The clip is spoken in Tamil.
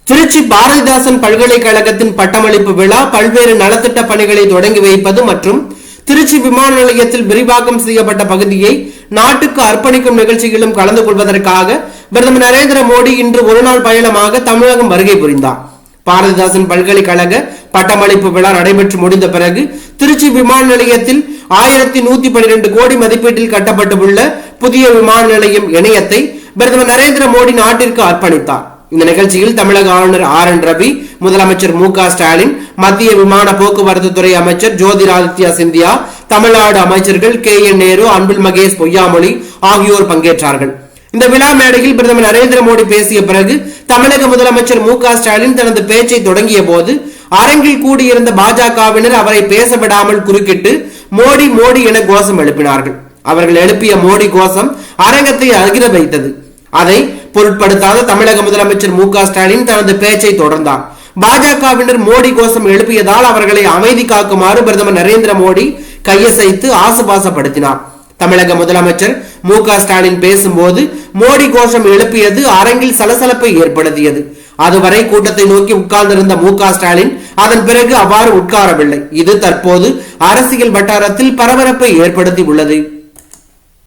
திருச்சி பாரதிதாசன் பல்கலைக்கழகத்தின் பட்டமளிப்பு விழா, பல்வேறு நலத்திட்ட பணிகளை தொடங்கி வைப்பது மற்றும் திருச்சி விமான நிலையத்தில் விரிவாக்கம் செய்யப்பட்ட பகுதியை நாட்டுக்கு அர்ப்பணிக்கும் நிகழ்ச்சியிலும் கலந்து கொள்வதற்காக பிரதமர் நரேந்திர மோடி இன்று ஒருநாள் பயணமாக தமிழகம் வருகை புரிந்தார். பாரதிதாசன் பல்கலைக்கழக பட்டமளிப்பு விழா நடைபெற்று முடிந்த பிறகு திருச்சி விமான நிலையத்தில் 1112 கோடி மதிப்பீட்டில் கட்டப்பட்டுள்ள புதிய விமான நிலையம் இணையத்தை பிரதமர் நரேந்திர மோடி நாட்டிற்கு அர்ப்பணித்தார். இந்த நிகழ்ச்சியில் தமிழக ஆளுநர் RN ரவி, முதலமைச்சர் MK ஸ்டாலின், மத்திய விமான போக்குவரத்து துறை அமைச்சர் ஜோதிராதித்யா சிந்தியா, தமிழ்நாடு அமைச்சர்கள் KN நேரு, அன்பில் மகேஷ் பொய்யாமொழி ஆகியோர் பங்கேற்றார்கள். இந்த விழா மேடையில் பிரதமர் நரேந்திர மோடி பேசிய பிறகு தமிழக முதலமைச்சர் MK ஸ்டாலின் தனது பேச்சை தொடங்கிய போது அரங்கில் கூடியிருந்த பாஜகவினர் அவரை பேச விடாமல் குறுக்கிட்டு மோடி மோடி என கோஷம் எழுப்பினார்கள். அவர்கள் எழுப்பிய மோடி கோஷம் அரங்கத்தை அதிர வைத்தது. அதை பொருட்படுத்தாத தமிழக முதலமைச்சர் MK ஸ்டாலின் தனது பேச்சை தொடர்ந்தார். பாஜகவினர் மோடி கோஷம் எழுப்பியதால் அவர்களை அமைதி காக்குமாறு பிரதமர் நரேந்திர மோடி கையசைத்து ஆசுபாசப்படுத்தினார். தமிழக முதலமைச்சர் MK ஸ்டாலின் பேசும்போது மோடி கோஷம் எழுப்பியது அரங்கில் சலசலப்பை ஏற்படுத்தியது. அதுவரை கூட்டத்தை நோக்கி உட்கார்ந்திருந்த MK ஸ்டாலின் அதன் பிறகு அவ்வாறு உட்காரவில்லை. இது தற்போது அரசியல் வட்டாரத்தில் பரபரப்பை ஏற்படுத்தி உள்ளது.